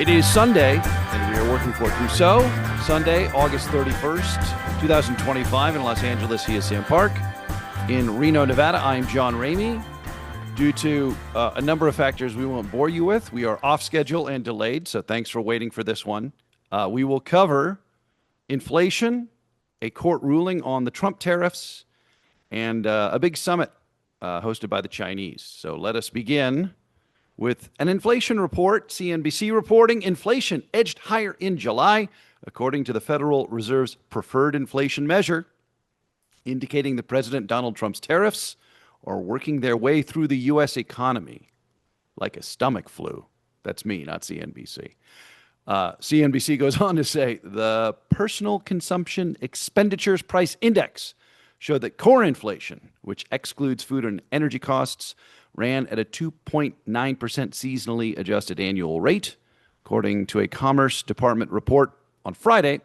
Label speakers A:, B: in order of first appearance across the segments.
A: It is Sunday, and we are working for Trousseau. Sunday, August 31st, 2025 in Los Angeles. He is Sam Park. In Reno, Nevada, I'm John Ramey. Due to a number of factors we won't bore you with, we are off schedule and delayed, so thanks for waiting for this one. We will cover inflation, a court ruling on the Trump tariffs, and a big summit hosted by the Chinese. So let us begin with an inflation report. CNBC reporting inflation edged higher in July, according to the Federal Reserve's preferred inflation measure, indicating that President Donald Trump's tariffs are working their way through the U.S. economy like a stomach flu. That's me, not CNBC. CNBC goes on to say the Personal Consumption Expenditures Price Index showed that core inflation, which excludes food and energy costs, ran at a 2.9% seasonally adjusted annual rate. According to a Commerce Department report on Friday,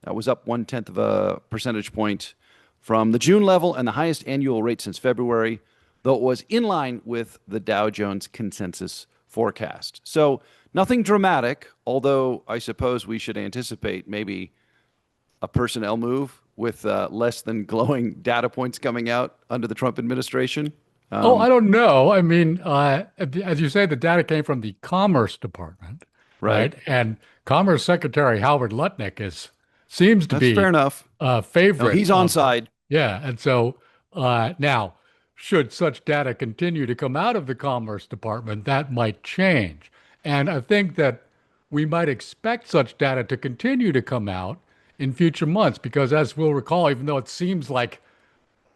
A: that was up 0.1 of a percentage point from the June level and the highest annual rate since February, though it was in line with the Dow Jones consensus forecast. So nothing dramatic, although I suppose we should anticipate maybe a personnel move with less than glowing data points coming out under the Trump administration.
B: I don't know. I mean, as you say, the data came from the Commerce Department, right? And Commerce Secretary Howard Lutnick seems to be
A: fair enough.
B: Favorite.
A: No, he's on side.
B: Yeah, and so now, should such data continue to come out of the Commerce Department, that might change. And I think that we might expect such data to continue to come out in future months, because as we'll recall, even though it seems like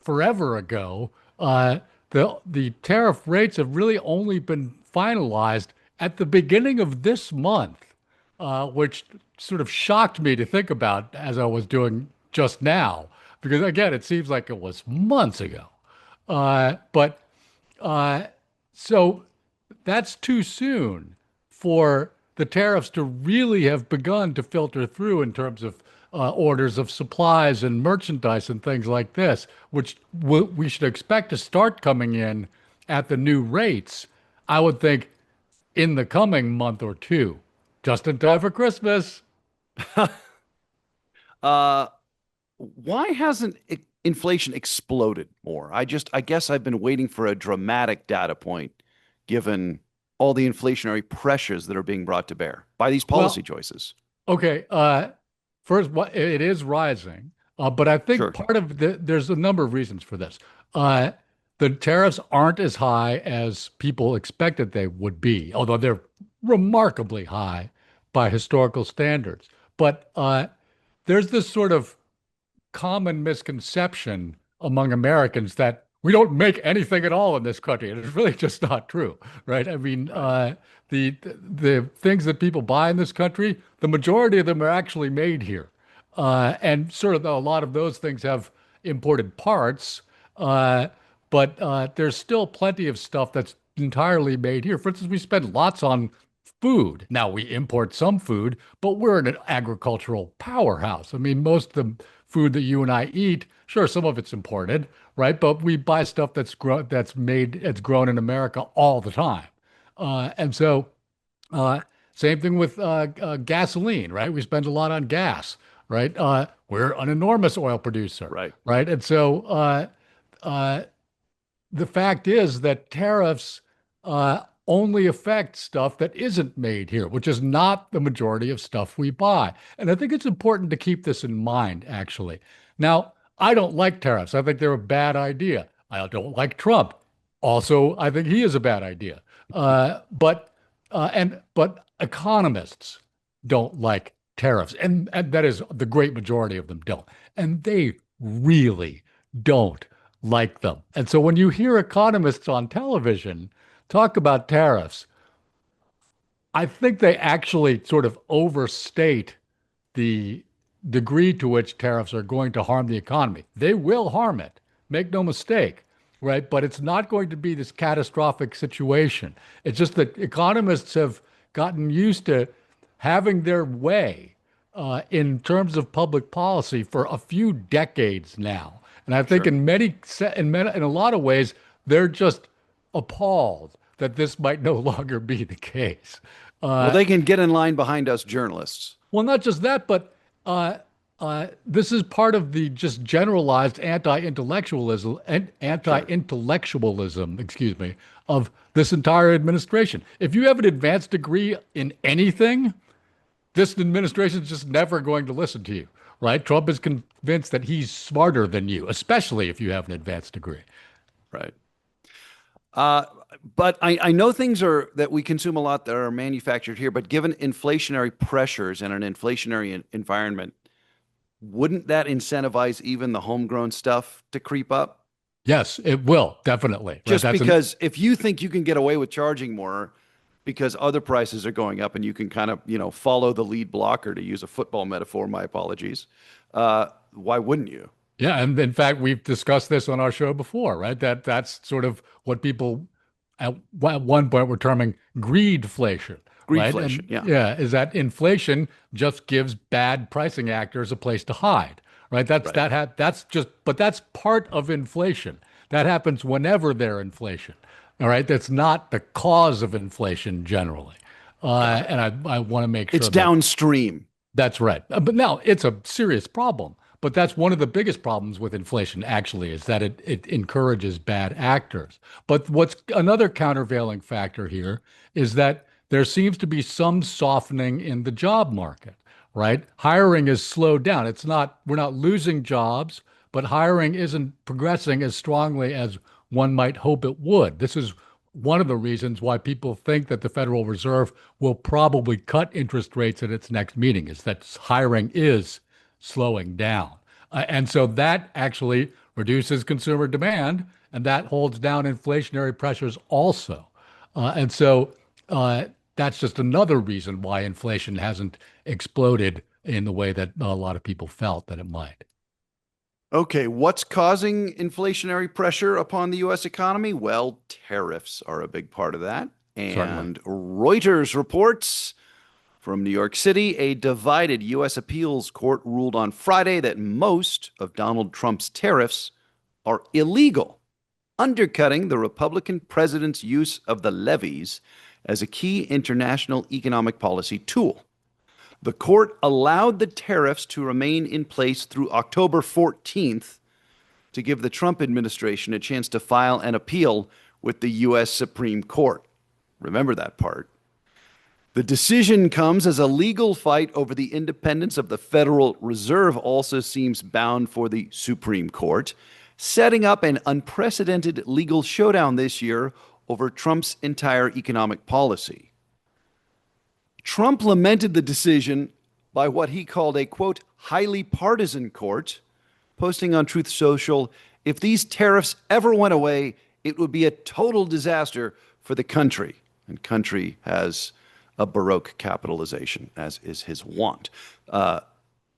B: forever ago, the tariff rates have really only been finalized at the beginning of this month, which sort of shocked me to think about as I was doing just now, because again, it seems like it was months ago. So that's too soon for the tariffs to really have begun to filter through in terms of orders of supplies and merchandise and things like this, which we should expect to start coming in at the new rates, I would think, in the coming month or two, just in time for Christmas.
A: Why hasn't inflation exploded more? I guess I've been waiting for a dramatic data point, given all the inflationary pressures that are being brought to bear by these policy choices.
B: Okay. First, it is rising, but I think part of there's a number of reasons for this. The tariffs aren't as high as people expected they would be, although they're remarkably high by historical standards. But there's this sort of common misconception among Americans that we don't make anything at all in this country, and it's really just not true, right? I mean, the things that people buy in this country, the majority of them are actually made here, and sort of a lot of those things have imported parts, but there's still plenty of stuff that's entirely made here. For instance, we spend lots on food. Now we import some food, but we're an agricultural powerhouse. I mean, most of the food that you and I eat, sure, some of it's imported, right? But we buy stuff it's grown in America all the time. And so same thing with gasoline, right? We spend a lot on gas, right? We're an enormous oil producer, right? And so the fact is that tariffs only affect stuff that isn't made here, which is not the majority of stuff we buy. And I think it's important to keep this in mind, actually. Now, I don't like tariffs. I think they're a bad idea. I don't like Trump. Also, I think he is a bad idea. But economists don't like tariffs, and that is the great majority of them don't. And they really don't like them. And so when you hear economists on television talk about tariffs, I think they actually sort of overstate the degree to which tariffs are going to harm the economy. They will harm it, make no mistake, right? But it's not going to be this catastrophic situation. It's just that economists have gotten used to having their way in terms of public policy for a few decades now. And I think in a lot of ways, they're just appalled that this might no longer be the case.
A: Well,
B: Uh,
A: they can get in line behind us journalists.
B: well, not just that, but this is part of the just generalized
A: Sure.
B: anti-intellectualism, excuse me, of this entire administration. If you have an advanced degree in anything, this administration is just never going to listen to you, right? Trump is convinced that he's smarter than you, especially if you have an advanced degree.
A: Right. Uh, but I know things are that we consume a lot that are manufactured here, but given inflationary pressures and an inflationary environment, wouldn't that incentivize even the homegrown stuff to creep up?
B: Yes, it will definitely. Right?
A: Just because if you think you can get away with charging more because other prices are going up and you can kind of, follow the lead blocker, to use a football metaphor, my apologies. Why wouldn't you?
B: Yeah, and in fact, we've discussed this on our show before, right? That's sort of what people at one point were terming greedflation, right?
A: Greedflation,
B: And
A: yeah.
B: yeah, is that inflation just gives bad pricing actors a place to hide, right?
A: Right.
B: But that's part of inflation. That happens whenever there's inflation. All right, that's not the cause of inflation generally.
A: Got it.
B: And I want to make
A: It's
B: sure that
A: downstream.
B: that's right. But now it's a serious problem. But that's one of the biggest problems with inflation, actually, is that it encourages bad actors. But what's another countervailing factor here is that there seems to be some softening in the job market, right? Hiring is slowed down. We're not losing jobs, but hiring isn't progressing as strongly as one might hope it would. This is one of the reasons why people think that the Federal Reserve will probably cut interest rates at its next meeting, is that hiring is slowing down. And so that actually reduces consumer demand, and that holds down inflationary pressures also. And so that's just another reason why inflation hasn't exploded in the way that a lot of people felt that it might.
A: Okay, what's causing inflationary pressure upon the US economy? Well, tariffs are a big part of that.
B: Certainly.
A: And Reuters reports from New York City, a divided U.S. appeals court ruled on Friday that most of Donald Trump's tariffs are illegal, undercutting the Republican president's use of the levies as a key international economic policy tool. The court allowed the tariffs to remain in place through October 14th to give the Trump administration a chance to file an appeal with the U.S. Supreme Court. Remember that part. The decision comes as a legal fight over the independence of the Federal Reserve also seems bound for the Supreme Court, setting up an unprecedented legal showdown this year over Trump's entire economic policy. Trump lamented the decision by what he called a, quote, highly partisan court, posting on Truth Social, if these tariffs ever went away, it would be a total disaster for the country. And country has a Baroque capitalization, as is his wont.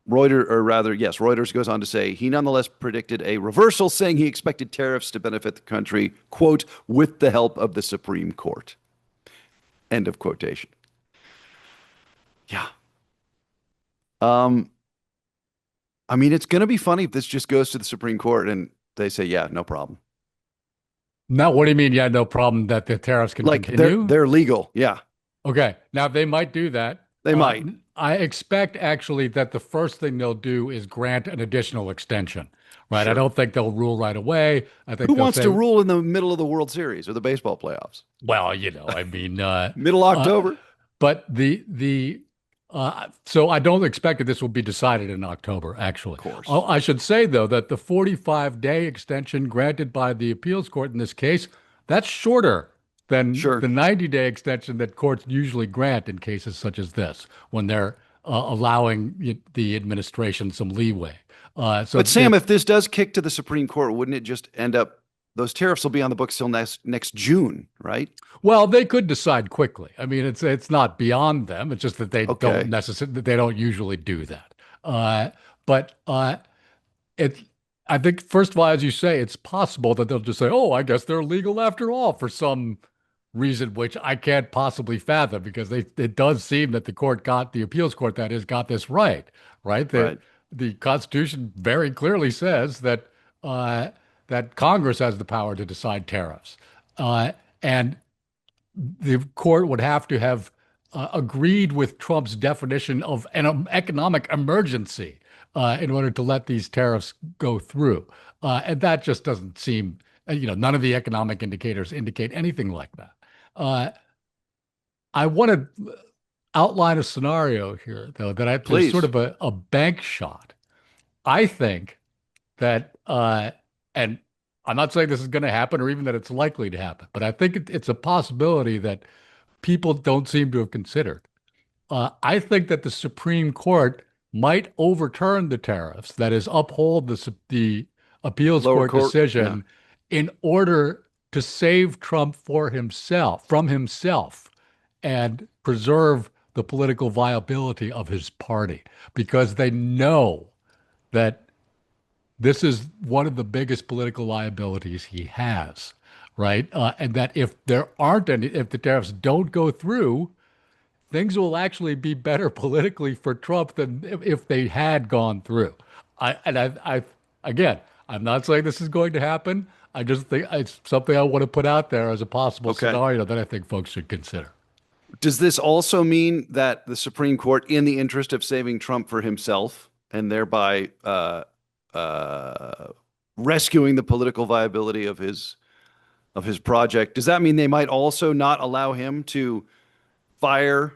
A: Reuters goes on to say he nonetheless predicted a reversal, saying he expected tariffs to benefit the country, quote, with the help of the Supreme Court. End of quotation. Yeah. Um, I mean, it's going to be funny if this just goes to the Supreme Court and they say, yeah, no problem.
B: Now, what do you mean? Yeah, no problem that the tariffs can
A: Like
B: continue?
A: they're legal. Yeah,
B: Okay. Now, they might do that.
A: they might.
B: I expect actually that the first thing they'll do is grant an additional extension, right? I
A: Sure.
B: don't think they'll rule right away. I think
A: Who
B: they'll
A: wants to
B: say,
A: rule in the middle of the World Series or the baseball playoffs?
B: well, I mean,
A: Middle October?
B: but so I don't expect that this will be decided in October, actually.
A: Of course.
B: Oh, I should say, though, that the 45-day extension granted by the appeals court in this case, that's shorter than
A: Sure.
B: the 90-day extension that courts usually grant in cases such as this, when they're allowing the administration some leeway.
A: But Sam, if this does kick to the Supreme Court, wouldn't it just end up those tariffs will be on the books till next June, right?
B: Well, they could decide quickly. I mean, it's not beyond them. It's just that
A: Okay.
B: they don't usually do that. But it I think first of all, as you say, it's possible that they'll just say, "Oh, I guess they're legal after all," for some reason which I can't possibly fathom, because it does seem that the appeals court that is got this right?
A: Right.
B: The Constitution very clearly says that Congress has the power to decide tariffs. And the court would have to have agreed with Trump's definition of an economic emergency in order to let these tariffs go through. And that just doesn't seem, none of the economic indicators indicate anything like that. I want to outline a scenario here, though, there's sort
A: Please.
B: of a bank shot. I think that, and I'm not saying this is going to happen or even that it's likely to happen, but I think it's a possibility that people don't seem to have considered. I think that the Supreme Court might overturn the tariffs, that is, uphold the appeals
A: Lower
B: court
A: court. Yeah.
B: decision in order to save Trump from himself, and preserve the political viability of his party, because they know that this is one of the biggest political liabilities he has, right? And that if the tariffs don't go through, things will actually be better politically for Trump than if they had gone through. Again, I'm not saying this is going to happen. I just think it's something I want to put out there as a possible
A: Okay.
B: scenario that I think folks should consider.
A: Does this also mean that the Supreme Court, in the interest of saving Trump for himself and thereby uh, rescuing the political viability of his project, does that mean they might also not allow him to fire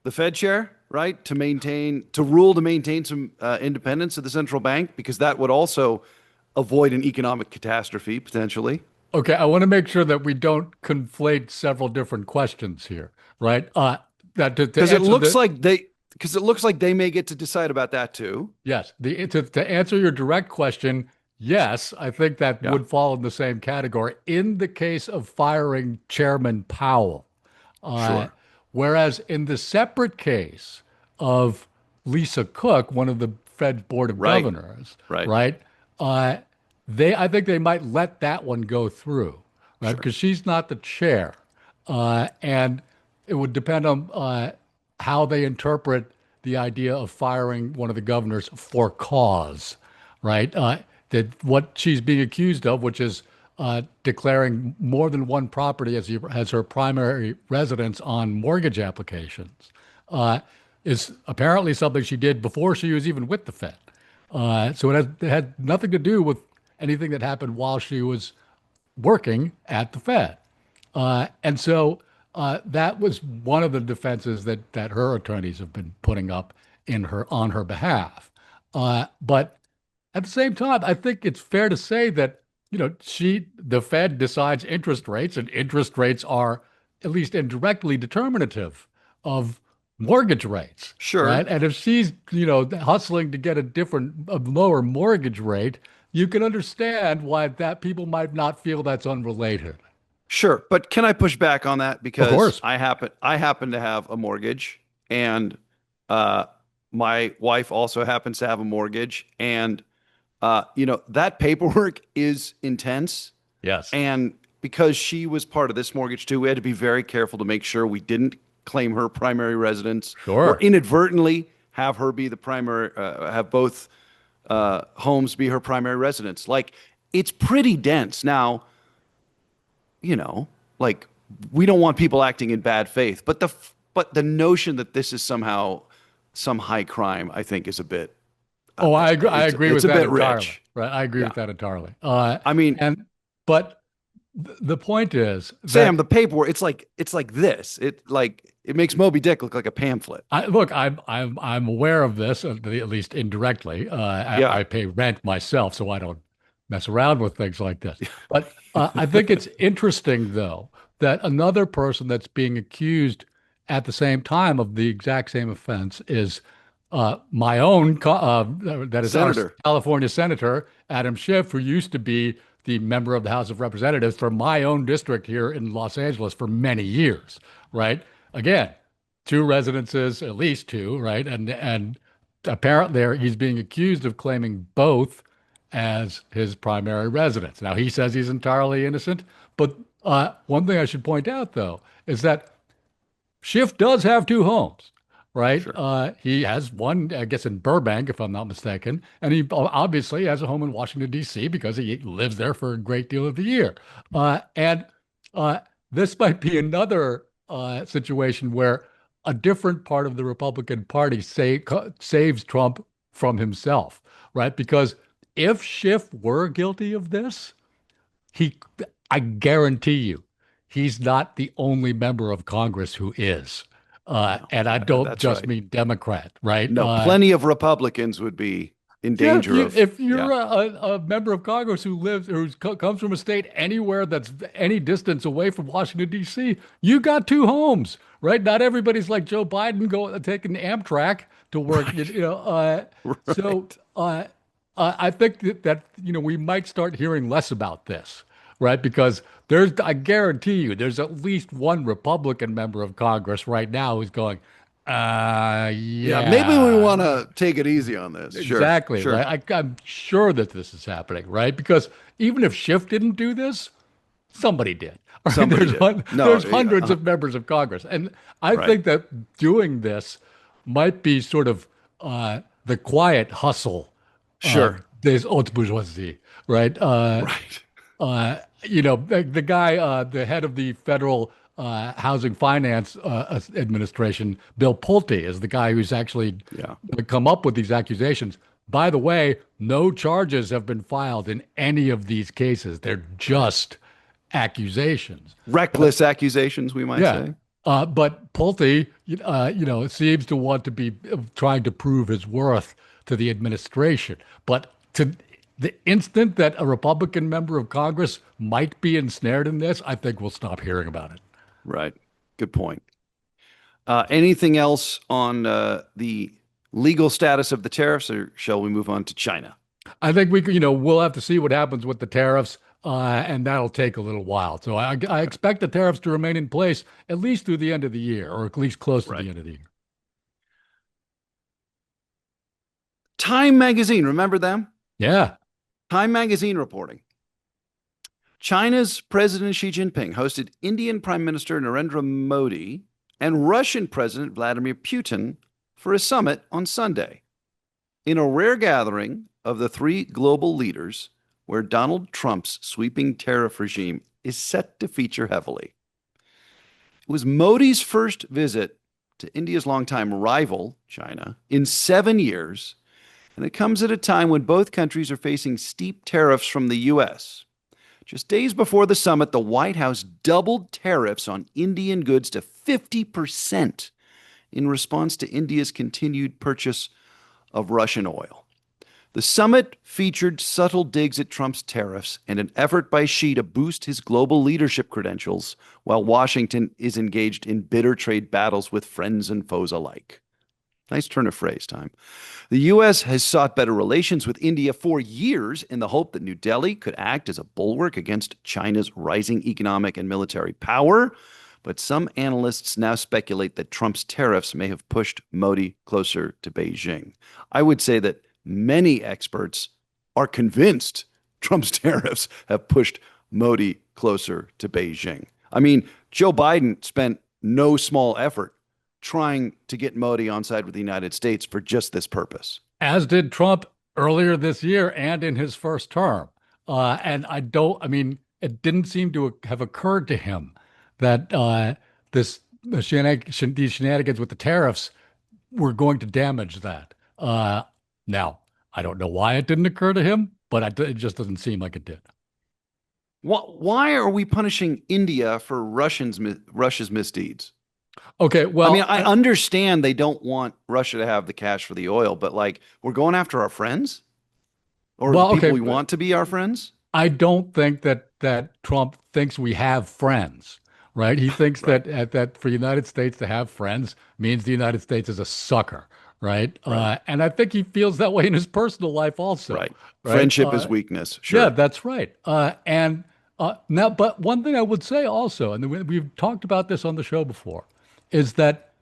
A: the Fed chair, right? To maintain some independence of the central bank, because that would also avoid an economic catastrophe potentially.
B: Okay, I want to make sure that we don't conflate several different questions here, right? That to
A: Because it
B: answer
A: looks like they may get to decide about that too.
B: yes, to answer your direct question, yes, I think that
A: Yeah.
B: would fall in the same category in the case of firing Chairman Powell. Uh,
A: Sure.
B: Whereas in the separate case of Lisa Cook, one of the Fed Board of
A: Right.
B: Governors,
A: Right.
B: right? Uh, I think they might let that one go through, right?
A: Sure.
B: Because she's not the chair, and it would depend on how they interpret the idea of firing one of the governors for cause, right? That what she's being accused of, which is declaring more than one property as her primary residence on mortgage applications, is apparently something she did before she was even with the Fed. So it had nothing to do with anything that happened while she was working at the Fed. And so that was one of the defenses that her attorneys have been putting up on her behalf. But at the same time, I think it's fair to say that the Fed decides interest rates, and interest rates are at least indirectly determinative of mortgage rates,
A: Sure.
B: right? And if she's hustling to get a lower mortgage rate, you can understand why that people might not feel that's unrelated.
A: Sure. But can I push back on that?
B: Of
A: Because
B: course.
A: I happen to have a mortgage, and uh, my wife also happens to have a mortgage, and that paperwork is intense.
B: Yes.
A: And because she was part of this mortgage too, we had to be very careful to make sure we didn't claim her primary residence or
B: Sure.
A: inadvertently have her be the primary, have both homes be her primary residence. Like, it's pretty dense. Now, you know, like, we don't want people acting in bad faith, but the notion that this is somehow some high crime, I think, is a bit,
B: Oh, I agree
A: it's
B: with
A: a
B: that
A: bit
B: entirely.
A: rich.
B: Right. I agree
A: Yeah.
B: with that entirely.
A: I mean,
B: And but the point is
A: Sam,
B: that
A: the paperwork, it's like this. It makes Moby Dick look like a pamphlet.
B: I'm aware of this, at least indirectly.
A: Yeah.
B: I pay rent myself, so I don't mess around with things like this. But I think it's interesting, though, that another person that's being accused at the same time of the exact same offense is my own, that is our
A: Senator.
B: California Senator, Adam Schiff, who used to be the member of the House of Representatives for my own district here in Los Angeles for many years, right? Again, two residences, at least two, right? And apparently he's being accused of claiming both as his primary residence. Now he says he's entirely innocent, but one thing I should point out though is that Schiff does have two homes, right?
A: Sure.
B: He has one, I guess, in Burbank, if I'm not mistaken, and he obviously has a home in Washington D.C. because he lives there for a great deal of the year. And this might be another situation where a different part of the Republican Party saves Trump from himself, right? Because if Schiff were guilty of this, he, I guarantee you, he's not the only member of Congress who is.
A: No,
B: And I don't
A: that's
B: just
A: right.
B: mean Democrat, right?
A: No, plenty of Republicans would be in
B: Yeah,
A: danger of,
B: if you're a member of Congress who lives or comes from a state anywhere that's any distance away from Washington D.C., you got two homes, right? Not everybody's like Joe Biden taking Amtrak to work,
A: right,
B: you know. So
A: right.
B: I think that we might start hearing less about this, right? Because I guarantee you, there's at least one Republican member of Congress right now who's going,
A: Yeah, maybe we
B: yeah.
A: want to take it easy on this. Sure,
B: Exactly,
A: sure.
B: right? I'm sure that this is happening, right? Because even if Schiff didn't do this, somebody did. Right?
A: Somebody did. No,
B: There's hundreds of members of Congress, and I
A: right.
B: think that doing this might be sort of the quiet hustle
A: Sure.
B: des hautes bourgeoisie, right?
A: Right.
B: The guy, the head of the Federal Housing Finance Administration, Bill Pulte, is the guy who's actually
A: Yeah.
B: come up with these accusations. By the way, no charges have been filed in any of these cases. They're
A: Right.
B: just accusations. But
A: Reckless accusations, we might
B: yeah,
A: say.
B: but Pulte, seems to want to be trying to prove his worth to the administration. But to the instant that a Republican member of Congress might be ensnared in this, I think we'll stop hearing about it.
A: Right. Good point. Anything else on the legal status of the tariffs, or shall we move on to China?
B: I think we'll have to see what happens with the tariffs, and that'll take a little while. So I expect the tariffs to remain in place at least through the end of the year, or at least close to
A: Right.
B: the end of the year.
A: Time Magazine, remember them?
B: Yeah.
A: Time Magazine reporting. China's President Xi Jinping hosted Indian Prime Minister Narendra Modi and Russian President Vladimir Putin for a summit on Sunday, in a rare gathering of the three global leaders where Donald Trump's sweeping tariff regime is set to feature heavily. It was Modi's first visit to India's longtime rival, China, in 7 years, and it comes at a time when both countries are facing steep tariffs from the U.S. Just days before the summit, the White House doubled tariffs on Indian goods to 50% in response to India's continued purchase of Russian oil. The summit featured subtle digs at Trump's tariffs and an effort by Xi to boost his global leadership credentials, while Washington is engaged in bitter trade battles with friends and foes alike. Nice turn of phrase, Time. The U.S. has sought better relations with India for years in the hope that New Delhi could act as a bulwark against China's rising economic and military power. But some analysts now speculate that Trump's tariffs may have pushed Modi closer to Beijing. I would say that many experts are convinced Trump's tariffs have pushed Modi closer to Beijing. I mean, Joe Biden spent no small effort trying to get Modi on side with the United States for just this purpose.
B: As did Trump earlier this year and in his first term. It didn't seem to have occurred to him that these shenanigans with the tariffs were going to damage that. Now, I don't know why it didn't occur to him, but it just doesn't seem like it did.
A: Why are we punishing India for Russia's misdeeds?
B: Okay, well,
A: I mean, I understand they don't want Russia to have the cash for the oil, but like, we're going after our friends or the people we want to be our friends.
B: I don't think that Trump thinks we have friends, right? He thinks
A: Right.
B: that for the United States to have friends means the United States is a sucker, right?
A: Right.
B: And I think he feels that way in his personal life also.
A: Right.
B: Right?
A: Friendship is weakness. Sure.
B: Yeah, that's right. But one thing I would say also, and we've talked about this on the show before, is that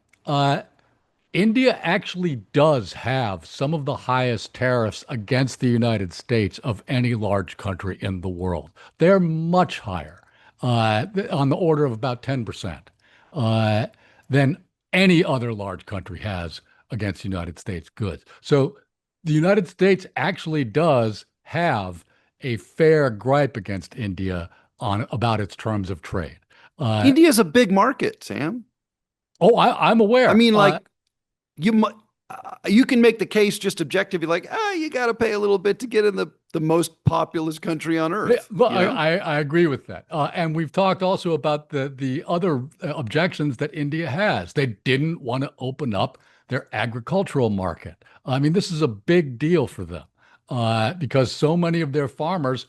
B: India actually does have some of the highest tariffs against the United States of any large country in the world. They're much higher, on the order of about 10%, than any other large country has against United States goods. So the United States actually does have a fair gripe against India on about its terms of trade.
A: India's a big market, Sam.
B: Oh, I'm
A: I
B: aware.
A: mean, like you can make the case just objectively, like, you got to pay a little bit to get in the most populous country on
B: Yeah,
A: earth,
B: well,
A: you know?
B: I agree with that. And we've talked also about the other objections that India has. They didn't want to open up their agricultural market. I mean, this is a big deal for them because so many of their farmers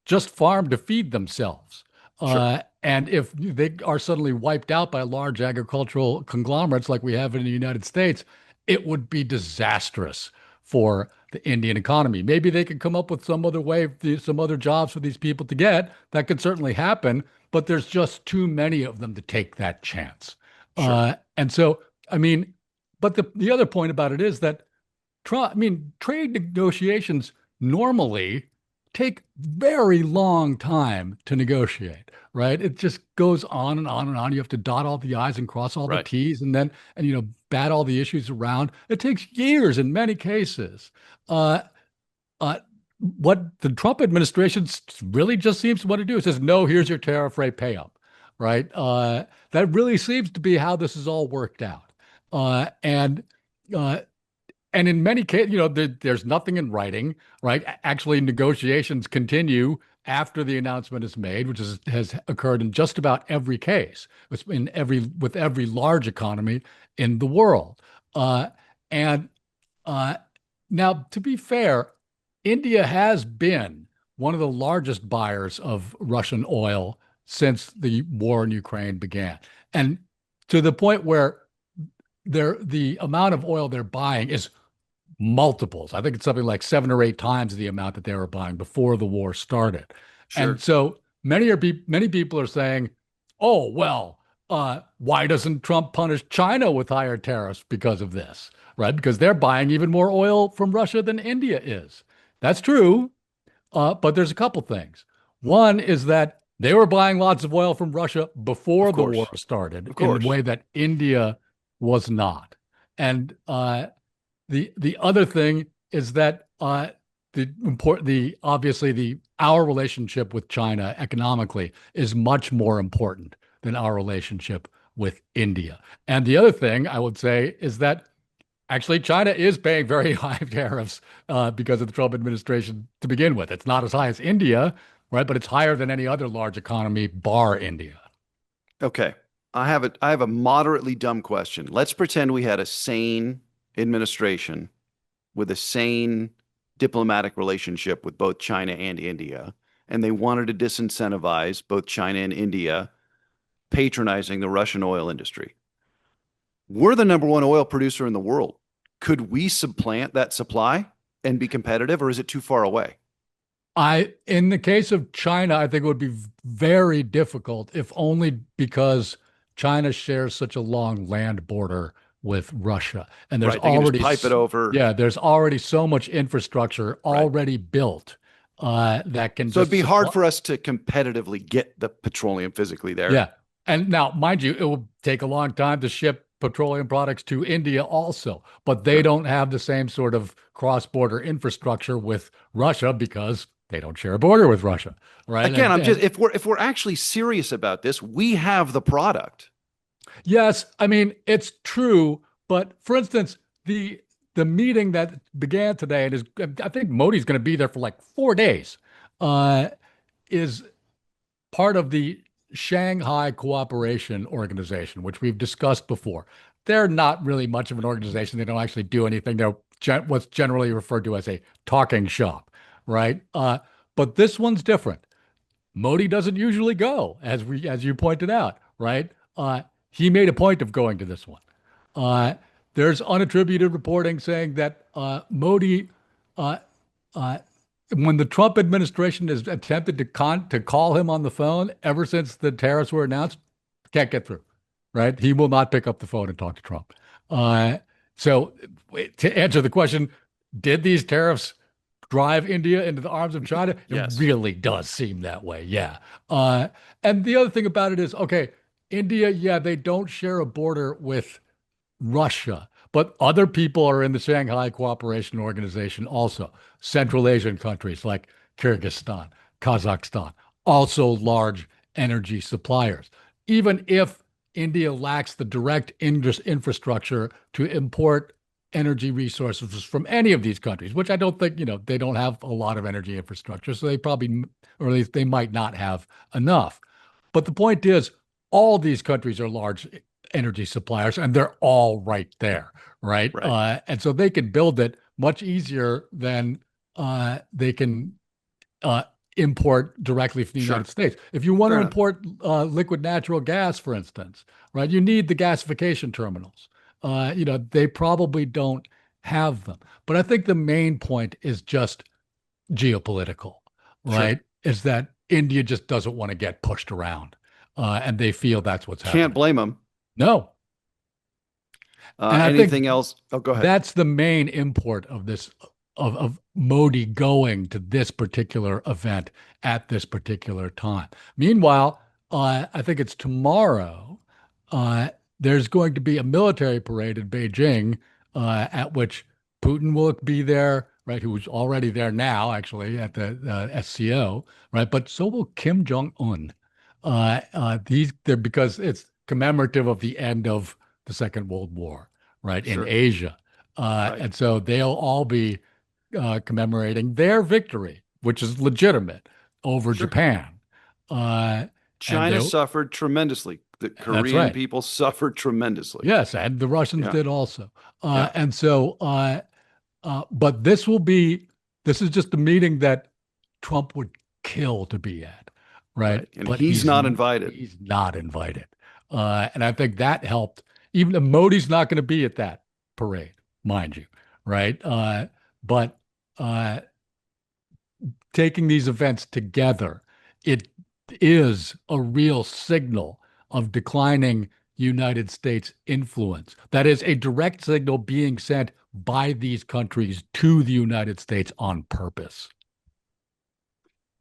B: just farm to feed themselves.
A: Sure.
B: And if they are suddenly wiped out by large agricultural conglomerates like we have in the United States, it would be disastrous for the Indian economy. Maybe they could come up with some other way, some other jobs for these people to get. That could certainly happen, but there's just too many of them to take that chance.
A: Sure.
B: And so, I mean, but the other point about it is that trade negotiations normally take very long time to negotiate, right? It just goes on and on and on. You have to dot all the I's and cross all the
A: Right.
B: T's and bat all the issues around. It takes years in many cases. Uh, uh, what the Trump administration really just seems to want to do is says, no, here's your tariff rate pay up, right? That really seems to be how this is all worked out. And uh, and in many cases, there's nothing in writing, right? Actually, negotiations continue after the announcement is made, which has occurred in just about every case, with every large economy in the world. And Now, to be fair, India has been one of the largest buyers of Russian oil since the war in Ukraine began, and to the point where the amount of oil they're buying is multiples. I think it's something like 7 or 8 times the amount that they were buying before the war started. And
A: Sure.
B: so many people are saying, "Oh, well, why doesn't Trump punish China with higher tariffs because of this?" Right? Because they're buying even more oil from Russia than India is. That's true, but there's a couple things. One is that they were buying lots of oil from Russia
A: Of
B: before the war
A: course.
B: started
A: Of
B: in the
A: course.
B: way that India was not. And the other thing is that the obviously the our relationship with China economically is much more important than our relationship with India. And the other thing I would say is that actually China is paying very high tariffs because of the Trump administration to begin with. It's not as high as India, right? But it's higher than any other large economy, bar India.
A: Okay. I have a moderately dumb question. Let's pretend we had a sane administration with a sane diplomatic relationship with both China and India, and they wanted to disincentivize both China and India patronizing the Russian oil industry. We're the number one oil producer in the world. Could we supplant that supply and be competitive, or is it too far away?
B: In the case of China, I think it would be very difficult, if only because China shares such a long land border with Russia. And
A: Right. They can just pipe it over.
B: there's already so much infrastructure
A: Right.
B: already built that can
A: So it'd
B: just
A: be hard
B: supply.
A: for us to competitively get the petroleum physically there.
B: Yeah. And now, mind you, it will take a long time to ship petroleum products to India also, but they
A: Sure.
B: don't have the same sort of cross-border infrastructure with Russia because they don't share a border with Russia, right?
A: Again, I'm just
B: And
A: if we're actually serious about this, we have the product.
B: yes, I mean, it's true, but for instance, the meeting that began today and is I think Modi's going to be there for like 4 days, uh, is part of the Shanghai Cooperation Organization, which we've discussed before. They're not really much of an organization. They don't actually do anything. They're what's generally referred to as a talking shop, right? But this one's different. Modi doesn't usually go, as you pointed out, right? He made a point of going to this one. Uh, there's unattributed reporting saying that Modi, uh, uh, when the Trump administration has attempted to call him on the phone ever since the tariffs were announced, can't get through. Right? He will not pick up the phone and talk to Trump. Uh, so, to answer the question, did these tariffs drive India into the arms of China? It
A: Yes.
B: really does seem that way. Yeah. And the other thing about it is, okay, India, yeah, they don't share a border with Russia, but other people are in the Shanghai Cooperation Organization also. Central Asian countries like Kyrgyzstan, Kazakhstan, also large energy suppliers. even if India lacks the direct infrastructure to import energy resources from any of these countries, which I don't think, they don't have a lot of energy infrastructure. So they probably, or at least they might not have enough. But the point is, all these countries are large energy suppliers and they're all right there, right? And so they can build it much easier than they can import directly from the United States. If you want to import liquid natural gas, for instance, right, you need the gasification terminals. They probably don't have them. But I think the main point is just geopolitical, right? Is that India just doesn't want to get pushed around, and they feel that's what's happening.
A: Can't blame them.
B: No.
A: Anything else? Oh, go ahead.
B: That's the main import of this, of Modi going to this particular event at this particular time. Meanwhile, I think it's tomorrow, there's going to be a military parade in Beijing, at which Putin will be there, right? Who's already there now, actually, at the SCO, right? But so will Kim Jong-un. Because it's commemorative of the end of the Second World War, right? In Asia. And so they'll all be commemorating their victory, which is legitimate, over Japan.
A: China suffered tremendously. The Korean people suffered tremendously.
B: Yes, and the Russians did also. And so, but this is just a meeting that Trump would kill to be at, right?
A: And but he's not invited.
B: He's not invited. And I think that helped. Even Modi's not going to be at that parade, mind you, right? But taking these events together, it is a real signal of declining United States influence. That is a direct signal being sent by these countries to the United States on purpose.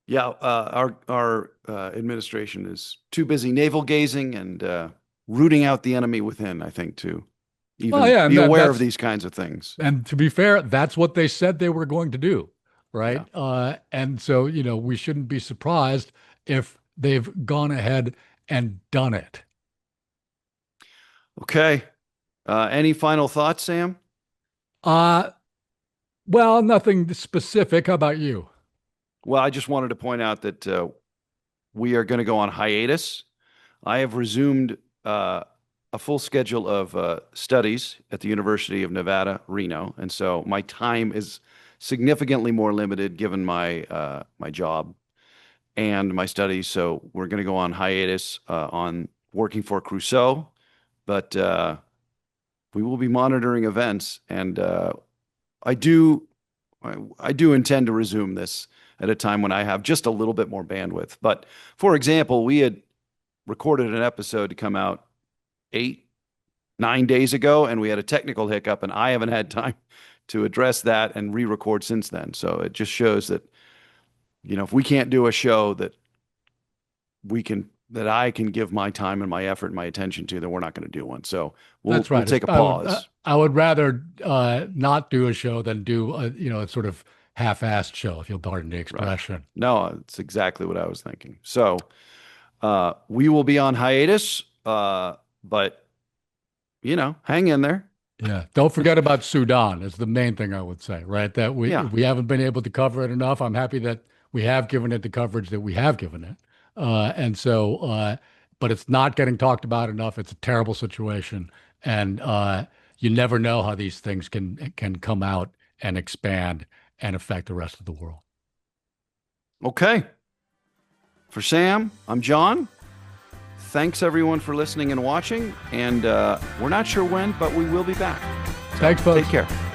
A: Yeah, our administration is too busy navel gazing and rooting out the enemy within, I think, to even be aware of these kinds of things.
B: And to be fair, that's what they said they were going to do, right? Yeah. And so, we shouldn't be surprised if they've gone ahead and done it.
A: Okay. Any final thoughts, Sam?
B: Well, nothing specific. How about you?
A: Well, I just wanted to point out that we are going to go on hiatus. I have resumed a full schedule of studies at the University of Nevada, Reno. And so my time is significantly more limited given my my job and my studies. So we're going to go on hiatus on working for Crusoe, but we will be monitoring events, and I do intend to resume this at a time when I have just a little bit more bandwidth. But for example, we had recorded an episode to come out 8-9 days ago, and we had a technical hiccup, and I haven't had time to address that and re-record since then. So it just shows that, if we can't do a show that I can give my time and my effort and my attention to, then we're not going to do one. So we'll take a pause.
B: I would rather not do a show than do a sort of half-assed show, if you'll pardon the expression.
A: Right. No, it's exactly what I was thinking. So we will be on hiatus, but hang in there.
B: Yeah. Don't forget about Sudan is the main thing I would say, right? That we haven't been able to cover it enough. I'm happy that we have given it the coverage that we have given it. And so, but it's not getting talked about enough. It's a terrible situation. And you never know how these things can come out and expand and affect the rest of the world.
A: Okay. For Sam, I'm John. Thanks, everyone, for listening and watching. And we're not sure when, but we will be back.
B: Thanks, folks.
A: Take care.